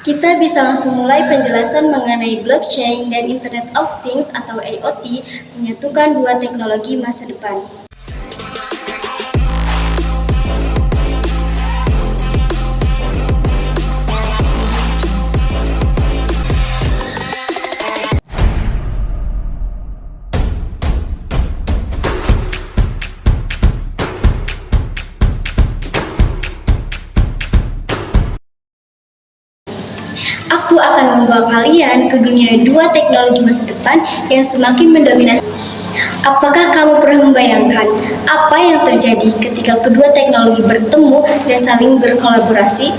Kita bisa langsung mulai penjelasan mengenai blockchain dan Internet of Things atau IoT, menyatukan dua teknologi masa depan. Aku akan membawa kalian ke dunia dua teknologi masa depan yang semakin mendominasi. Apakah kamu pernah membayangkan apa yang terjadi ketika kedua teknologi bertemu dan saling berkolaborasi?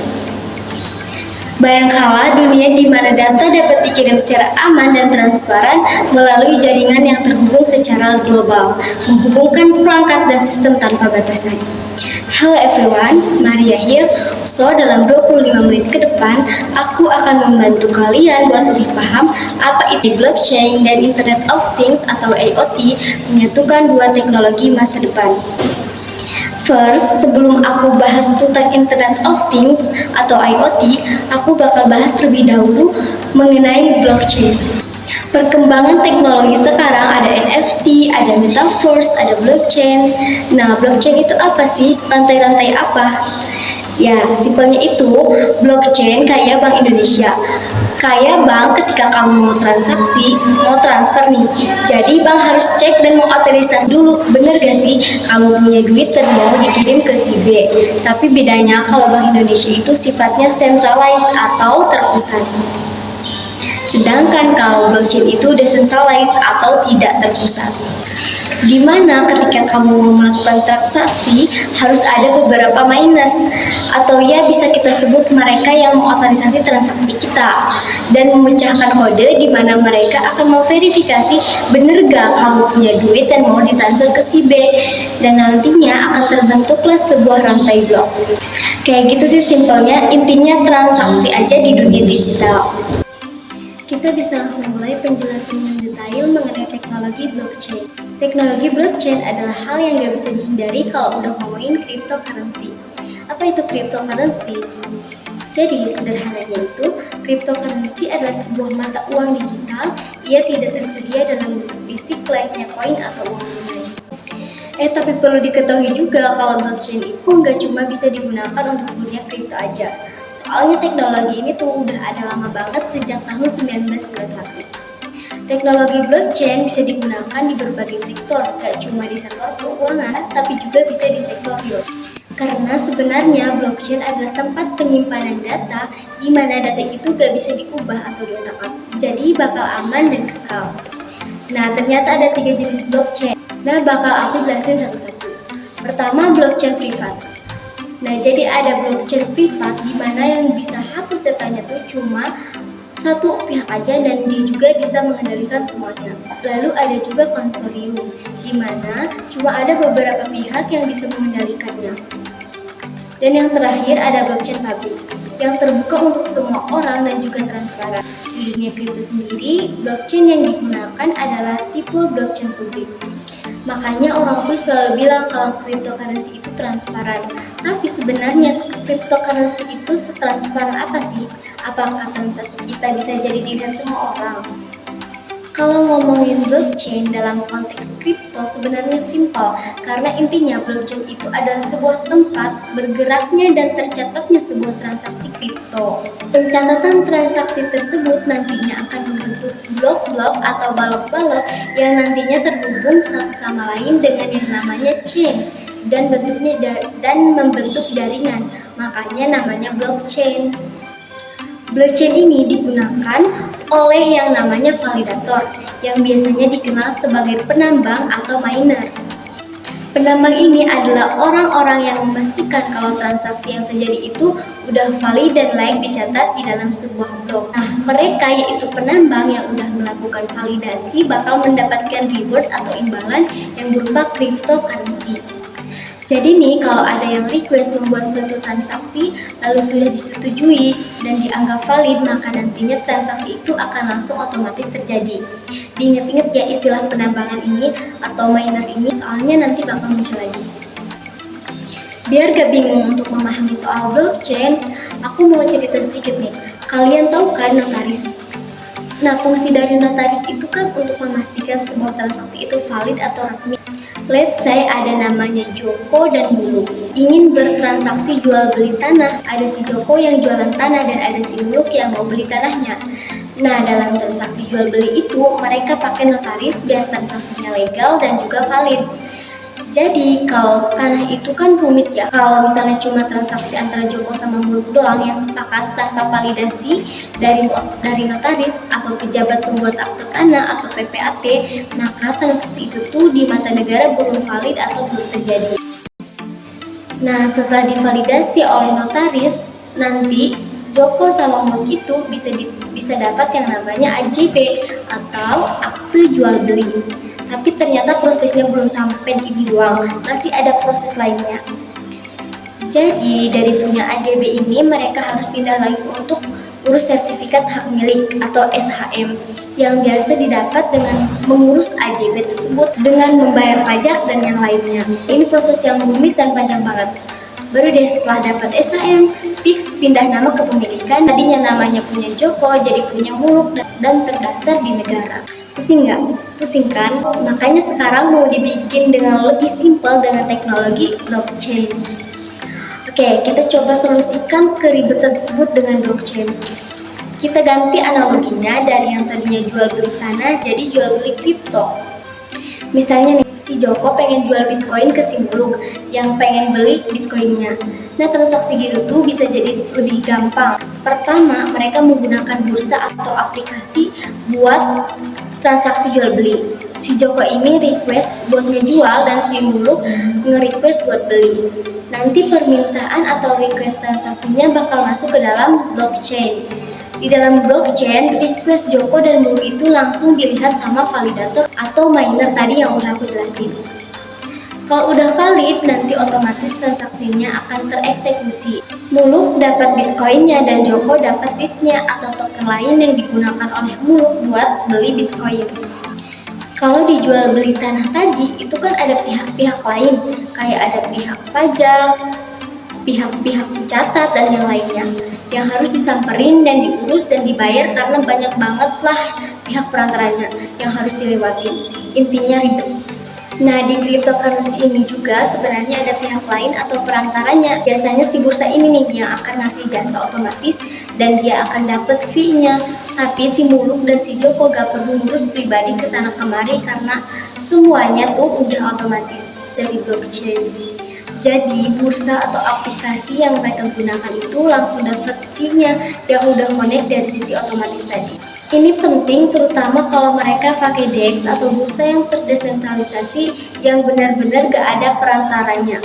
Bayangkanlah dunia di mana data dapat dikirim secara aman dan transparan melalui jaringan yang terhubung secara global, menghubungkan perangkat dan sistem tanpa batasan. Hello everyone, Maria here. So, dalam 25 menit ke depan, aku akan membantu kalian buat lebih paham apa itu blockchain dan Internet of Things atau IoT, menyatukan dua teknologi masa depan. First, sebelum aku bahas tentang Internet of Things atau IoT, aku bakal bahas terlebih dahulu mengenai blockchain. Perkembangan teknologi sekarang ada NFT, ada metaverse, ada blockchain. Nah, blockchain itu apa sih? Lantai-lantai apa? Ya, simpelnya itu, blockchain kayak Bank Indonesia. Kayak bank ketika kamu mau transaksi, mau transfer nih. Jadi bank harus cek dan mengotorisasi dulu, bener gak sih kamu punya duit dan mau dikirim ke si B. Tapi bedanya kalau Bank Indonesia itu sifatnya centralized atau terpusat. Sedangkan kalau blockchain itu decentralized atau tidak terpusat. Di mana ketika kamu mau melakukan transaksi harus ada beberapa miners atau ya bisa kita sebut mereka yang mengotorisasi transaksi kita dan memecahkan kode di mana mereka akan memverifikasi bener gak kamu punya duit dan mau ditransfer ke si B, dan nantinya akan terbentuklah sebuah rantai blok. Kayak gitu sih simpelnya, intinya transaksi aja di dunia digital. Kita bisa langsung mulai penjelasan yang detail mengenai teknologi blockchain. Teknologi blockchain adalah hal yang gak bisa dihindari kalau udah ngomongin cryptocurrency. Apa itu cryptocurrency? Jadi sederhananya itu, cryptocurrency adalah sebuah mata uang digital. Ia tidak tersedia dalam bentuk fisik layaknya koin atau uang tunai. Tapi perlu diketahui juga kalau blockchain itu nggak cuma bisa digunakan untuk dunia kripto aja. Soalnya teknologi ini tuh udah ada lama banget sejak tahun 1991. Teknologi blockchain bisa digunakan di berbagai sektor, gak cuma di sektor keuangan, tapi juga bisa di sektor real. Karena sebenarnya blockchain adalah tempat penyimpanan data di mana data itu gak bisa diubah atau diotak-atik. Jadi bakal aman dan kekal. Nah, ternyata ada 3 jenis blockchain. Nah, bakal aku jelasin satu-satu. Pertama, blockchain privat. Nah, jadi ada blockchain privat di mana yang bisa hapus datanya tuh cuma satu pihak aja dan dia juga bisa mengendalikan semuanya. Lalu ada juga konsorsium di mana cuma ada beberapa pihak yang bisa mengendalikannya. Dan yang terakhir ada blockchain public yang terbuka untuk semua orang dan juga transparan. Di dunia kripto sendiri, blockchain yang digunakan adalah tipe blockchain publik. Makanya orang tuh selalu bilang kalau cryptocurrency itu transparan. Tapi sebenarnya cryptocurrency itu setransparan apa sih? Apakah transaksi kita bisa jadi dilihat semua orang? Kalau ngomongin blockchain dalam konteks kripto sebenarnya simpel, karena intinya blockchain itu adalah sebuah tempat bergeraknya dan tercatatnya sebuah transaksi kripto. Pencatatan transaksi tersebut nantinya akan membentuk blok-blok atau balok-balok yang nantinya terhubung satu sama lain dengan yang namanya chain dan membentuk jaringan. Makanya namanya blockchain. Blockchain ini digunakan oleh yang namanya validator, yang biasanya dikenal sebagai penambang atau miner. Penambang ini adalah orang-orang yang memastikan kalau transaksi yang terjadi itu udah valid dan layak dicatat di dalam sebuah blok. Nah, mereka yaitu penambang yang udah melakukan validasi bakal mendapatkan reward atau imbalan yang berupa cryptocurrency. Jadi nih, kalau ada yang request membuat suatu transaksi lalu sudah disetujui dan dianggap valid, maka nantinya transaksi itu akan langsung otomatis terjadi. Diingat-ingat ya istilah penambangan ini atau miner ini, soalnya nanti bakal muncul lagi. Biar gak bingung untuk memahami soal blockchain, aku mau cerita sedikit nih. Kalian tahu kan notaris? Nah, fungsi dari notaris itu kan untuk memastikan sebuah transaksi itu valid atau resmi. Let's say ada namanya Joko dan Muluk, ingin bertransaksi jual beli tanah. Ada si Joko yang jualan tanah dan ada si Muluk yang mau beli tanahnya. Nah, dalam transaksi jual beli itu mereka pakai notaris biar transaksinya legal dan juga valid. Jadi kalau tanah itu kan rumit ya. Kalau misalnya cuma transaksi antara Joko sama Muluk doang yang sepakat tanpa validasi dari notaris atau pejabat pembuat akte tanah atau PPAT, maka transaksi itu tuh di mata negara belum valid atau belum terjadi. Nah, setelah divalidasi oleh notaris, nanti Joko sama Muluk itu bisa dapat yang namanya AJB atau akte jual beli. Tapi ternyata prosesnya belum sampai ini doang, masih ada proses lainnya. Jadi dari punya AJB ini mereka harus pindah lagi untuk urus sertifikat hak milik atau SHM yang biasa didapat dengan mengurus AJB tersebut dengan membayar pajak dan yang lainnya. Ini proses yang rumit dan panjang banget. Baru deh setelah dapat SHM, fix pindah nama kepemilikan. Tadinya namanya punya Joko jadi punya Muluk dan terdaftar di negara. Pusing nggak? Pusing kan? Makanya sekarang mau dibikin dengan lebih simpel dengan teknologi blockchain. Oke, kita coba solusikan keribetan tersebut dengan blockchain. Kita ganti analoginya dari yang tadinya jual beli tanah jadi jual beli kripto. Misalnya nih, si Joko pengen jual Bitcoin ke si Muluk yang pengen beli Bitcoinnya. Nah, transaksi gitu tuh bisa jadi lebih gampang. Pertama, mereka menggunakan bursa atau aplikasi buat transaksi jual beli. Si Joko ini request buat ngejual dan si Muluk nge-request buat beli. Nanti permintaan atau request transaksinya bakal masuk ke dalam blockchain. Di dalam blockchain, request Joko dan Muluk itu langsung dilihat sama validator atau miner tadi yang udah aku jelasin. Kalau udah valid, nanti otomatis transaksinya akan tereksekusi. Muluk dapat Bitcoinnya dan Joko dapat DIT-nya atau token lain yang digunakan oleh Muluk buat beli Bitcoin. Kalau dijual beli tanah tadi, itu kan ada pihak-pihak lain, kayak ada pihak pajak, pihak-pihak pencatat dan yang lainnya, yang harus disamperin dan diurus dan dibayar karena banyak banget lah pihak perantaranya yang harus dilewatin. Intinya ribet. Nah, di cryptocurrency ini juga sebenarnya ada pihak lain atau perantaranya. Biasanya si bursa ini nih yang akan ngasih jasa otomatis dan dia akan dapat fee-nya. Tapi si Muluk dan si Joko gak perlu ngurus pribadi kesana kemari karena semuanya tuh udah otomatis dari blockchain. Jadi bursa atau aplikasi yang mereka gunakan itu langsung dapat fee-nya yang udah connect dari sisi otomatis tadi. Ini penting terutama kalau mereka pakai DEX atau bursa yang terdesentralisasi yang benar-benar gak ada perantaranya.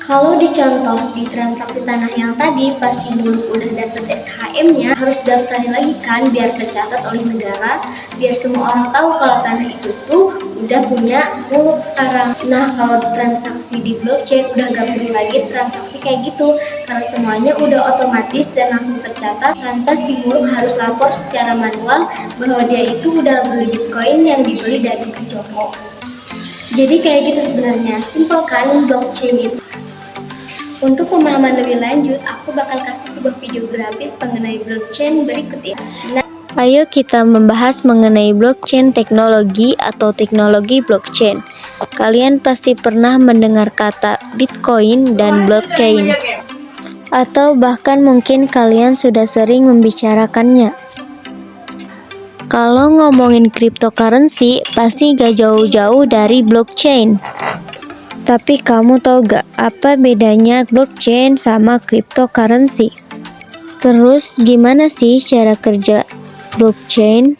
Kalau dicontoh di transaksi tanah yang tadi, pasti Muluk udah dapet SHM-nya, harus daftarin lagi kan biar tercatat oleh negara, biar semua orang tahu kalau tanah itu tuh udah punya Muluk sekarang. Nah, kalau transaksi di blockchain udah gak perlu lagi transaksi kayak gitu, karena semuanya udah otomatis dan langsung tercatat tanpa si Muluk harus lapor secara manual bahwa dia itu udah beli Bitcoin yang dibeli dari si Joko. Jadi kayak gitu sebenarnya, simpel kan blockchain itu. Untuk pemahaman lebih lanjut, aku bakal kasih sebuah video grafis mengenai blockchain berikut ya. Ayo kita membahas mengenai blockchain teknologi atau teknologi blockchain. Kalian pasti pernah mendengar kata Bitcoin dan blockchain. Atau bahkan mungkin kalian sudah sering membicarakannya. Kalau ngomongin cryptocurrency, pasti gak jauh-jauh dari blockchain. Tapi kamu tahu gak apa bedanya blockchain sama cryptocurrency? Terus gimana sih cara kerja blockchain?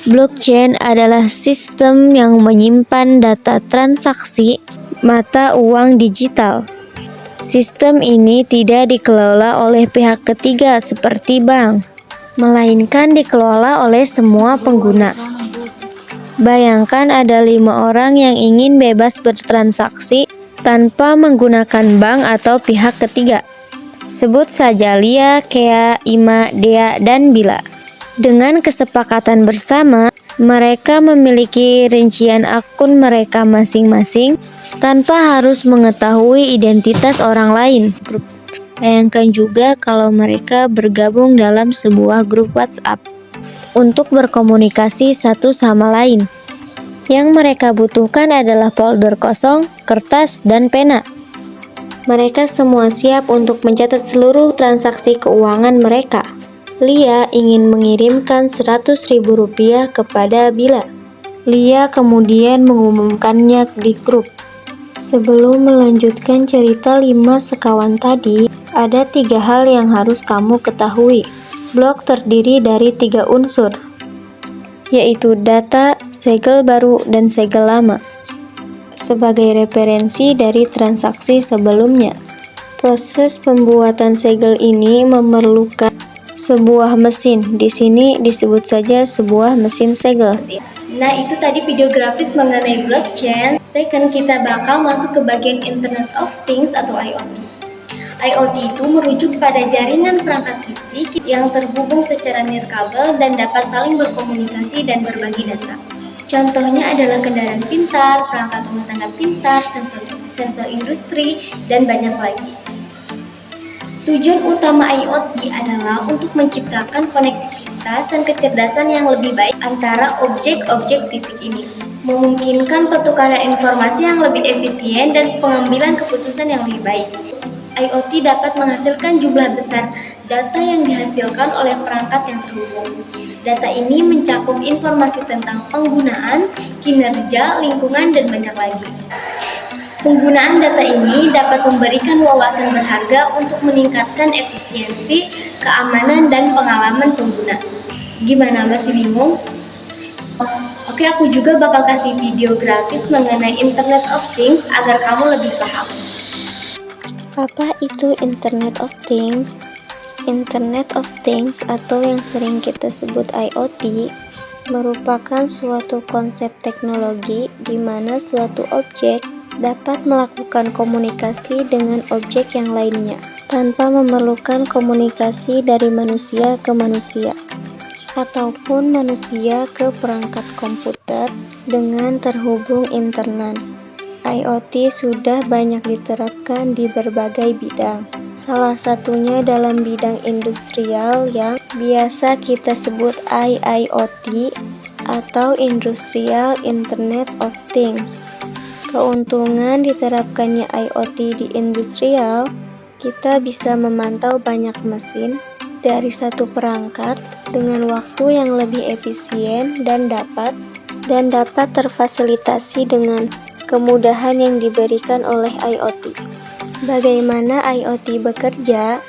Blockchain adalah sistem yang menyimpan data transaksi mata uang digital. Sistem ini tidak dikelola oleh pihak ketiga seperti bank, melainkan dikelola oleh semua pengguna. Bayangkan ada 5 orang yang ingin bebas bertransaksi tanpa menggunakan bank atau pihak ketiga. Sebut saja Lia, Kea, Ima, Dea, dan Bila. Dengan kesepakatan bersama, mereka memiliki rincian akun mereka masing-masing tanpa harus mengetahui identitas orang lain. Bayangkan juga kalau mereka bergabung dalam sebuah grup WhatsApp untuk berkomunikasi satu sama lain. Yang mereka butuhkan adalah folder kosong, kertas, dan pena. Mereka semua siap untuk mencatat seluruh transaksi keuangan mereka. Lia ingin mengirimkan Rp100.000 kepada Bila. Lia kemudian mengumumkannya di grup. Sebelum melanjutkan cerita 5 sekawan tadi, ada 3 hal yang harus kamu ketahui. Blok terdiri dari 3 unsur, yaitu data, segel baru, dan segel lama, sebagai referensi dari transaksi sebelumnya. Proses pembuatan segel ini memerlukan sebuah mesin. Di sini disebut saja sebuah mesin segel. Nah, itu tadi video grafis mengenai blockchain. Second, kita bakal masuk ke bagian Internet of Things atau IoT. IoT itu merujuk pada jaringan perangkat fisik yang terhubung secara nirkabel dan dapat saling berkomunikasi dan berbagi data. Contohnya adalah kendaraan pintar, perangkat rumah tangga pintar, sensor industri, dan banyak lagi. Tujuan utama IoT adalah untuk menciptakan konektivitas dan kecerdasan yang lebih baik antara objek-objek fisik ini, memungkinkan pertukaran informasi yang lebih efisien dan pengambilan keputusan yang lebih baik. IoT dapat menghasilkan jumlah besar data yang dihasilkan oleh perangkat yang terhubung. Data ini mencakup informasi tentang penggunaan, kinerja, lingkungan, dan banyak lagi. Penggunaan data ini dapat memberikan wawasan berharga untuk meningkatkan efisiensi, keamanan, dan pengalaman pengguna. Gimana, masih bingung? Oke, aku juga bakal kasih video grafis mengenai Internet of Things agar kamu lebih paham. Apa itu Internet of Things? Internet of Things atau yang sering kita sebut IoT merupakan suatu konsep teknologi di mana suatu objek dapat melakukan komunikasi dengan objek yang lainnya tanpa memerlukan komunikasi dari manusia ke manusia ataupun manusia ke perangkat komputer dengan terhubung internet. IoT sudah banyak diterapkan di berbagai bidang. Salah satunya dalam bidang industrial yang biasa kita sebut IIoT atau Industrial Internet of Things. Keuntungan diterapkannya IoT di industrial, kita bisa memantau banyak mesin dari satu perangkat dengan waktu yang lebih efisien dan dapat terfasilitasi dengan kemudahan yang diberikan oleh IoT. Bagaimana IoT bekerja?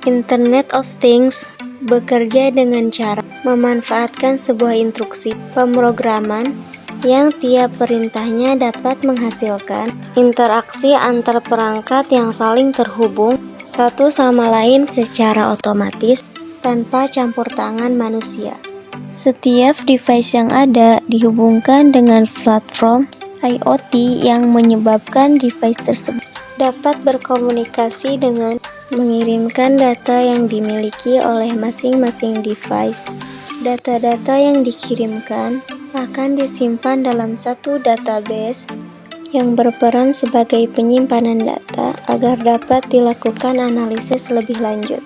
Internet of Things bekerja dengan cara memanfaatkan sebuah instruksi pemrograman yang tiap perintahnya dapat menghasilkan interaksi antar perangkat yang saling terhubung satu sama lain secara otomatis tanpa campur tangan manusia. Setiap device yang ada dihubungkan dengan platform IoT yang menyebabkan device tersebut dapat berkomunikasi dengan mengirimkan data yang dimiliki oleh masing-masing device. Data-data yang dikirimkan akan disimpan dalam satu database yang berperan sebagai penyimpanan data agar dapat dilakukan analisis lebih lanjut.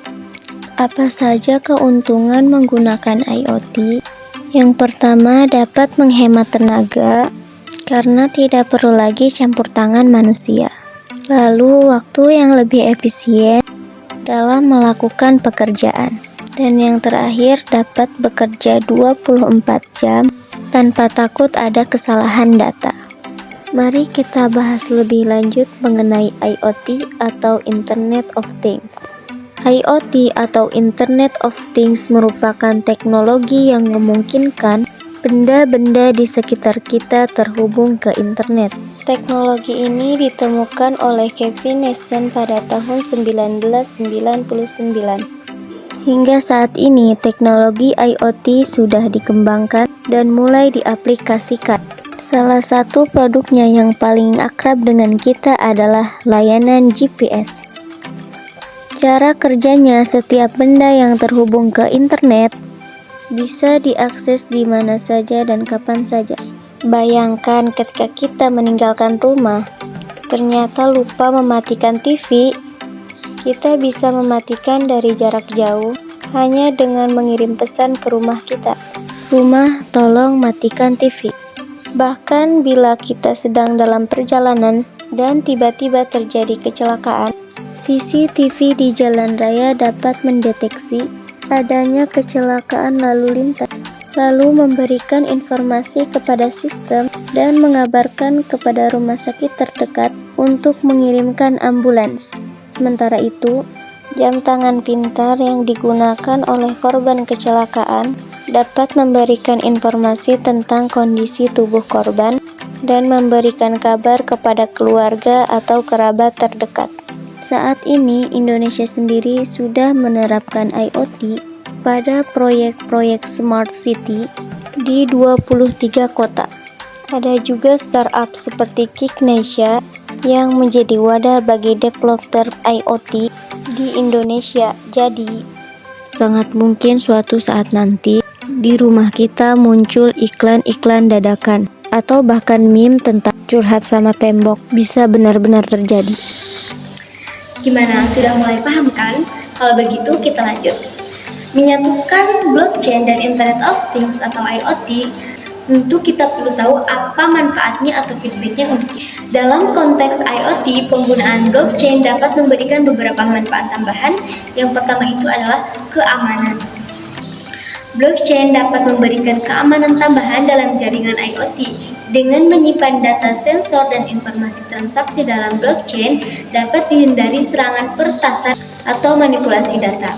Apa saja keuntungan menggunakan IoT? Yang pertama, dapat menghemat tenaga karena tidak perlu lagi campur tangan manusia. Lalu, waktu yang lebih efisien dalam melakukan pekerjaan. Dan yang terakhir, dapat bekerja 24 jam tanpa takut ada kesalahan data. Mari kita bahas lebih lanjut mengenai IoT atau Internet of Things. IoT atau Internet of Things merupakan teknologi yang memungkinkan benda-benda di sekitar kita terhubung ke internet. Teknologi ini ditemukan oleh Kevin Nation pada tahun 1999. Hingga saat ini, teknologi IoT sudah dikembangkan dan mulai diaplikasikan. Salah satu produknya yang paling akrab dengan kita adalah layanan GPS. Cara kerjanya, setiap benda yang terhubung ke internet bisa diakses di mana saja dan kapan saja. Bayangkan ketika kita meninggalkan rumah, ternyata lupa mematikan TV, Kita bisa mematikan dari jarak jauh hanya dengan mengirim pesan ke rumah kita. Rumah, tolong matikan TV. Bahkan bila kita sedang dalam perjalanan dan tiba-tiba terjadi kecelakaan, CCTV di jalan raya dapat mendeteksi adanya kecelakaan lalu lintas, lalu memberikan informasi kepada sistem dan mengabarkan kepada rumah sakit terdekat untuk mengirimkan ambulans. Sementara itu, jam tangan pintar yang digunakan oleh korban kecelakaan dapat memberikan informasi tentang kondisi tubuh korban dan memberikan kabar kepada keluarga atau kerabat terdekat. Saat ini, Indonesia sendiri sudah menerapkan IoT pada proyek-proyek Smart City di 23 kota. Ada juga startup seperti Kiknesia yang menjadi wadah bagi developer IoT di Indonesia. Jadi, sangat mungkin suatu saat nanti di rumah kita muncul iklan-iklan dadakan atau bahkan meme tentang curhat sama tembok bisa benar-benar terjadi. Gimana, sudah mulai paham kan? Kalau begitu kita lanjut. Menyatukan blockchain dan Internet of Things atau IoT, tentu kita perlu tahu apa manfaatnya atau feedbacknya untuk kita. Dalam konteks IoT, penggunaan blockchain dapat memberikan beberapa manfaat tambahan. Yang pertama itu adalah keamanan. Blockchain dapat memberikan keamanan tambahan dalam jaringan IoT. Dengan menyimpan data sensor dan informasi transaksi dalam blockchain, dapat dihindari serangan peretasan atau manipulasi data.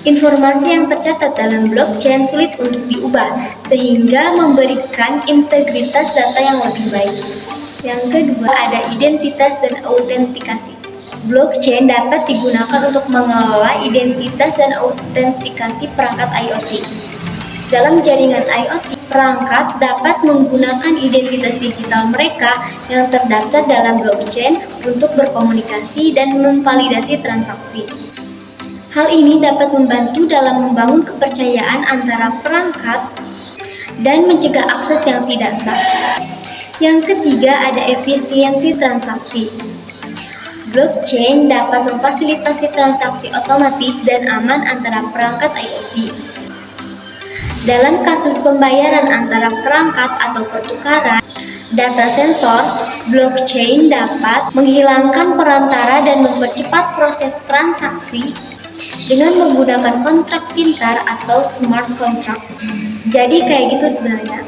Informasi yang tercatat dalam blockchain sulit untuk diubah, sehingga memberikan integritas data yang lebih baik. Yang kedua, ada identitas dan autentikasi. Blockchain dapat digunakan untuk mengelola identitas dan autentikasi perangkat IoT. Dalam jaringan IoT, perangkat dapat menggunakan identitas digital mereka yang terdaftar dalam blockchain untuk berkomunikasi dan memvalidasi transaksi. Hal ini dapat membantu dalam membangun kepercayaan antara perangkat dan mencegah akses yang tidak sah. Yang ketiga, ada efisiensi transaksi. Blockchain dapat memfasilitasi transaksi otomatis dan aman antara perangkat IoT. Dalam kasus pembayaran antara perangkat atau pertukaran data sensor, blockchain dapat menghilangkan perantara dan mempercepat proses transaksi dengan menggunakan kontrak pintar atau smart contract. Jadi kayak gitu sebenarnya.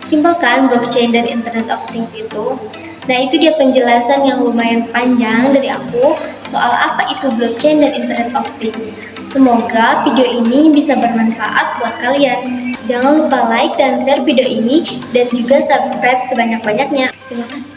Simpel kan blockchain dan Internet of Things itu? Nah, itu dia penjelasan yang lumayan panjang dari aku soal apa itu blockchain dan Internet of Things. Semoga video ini bisa bermanfaat buat kalian. Jangan lupa like dan share video ini dan juga subscribe sebanyak-banyaknya. Terima kasih.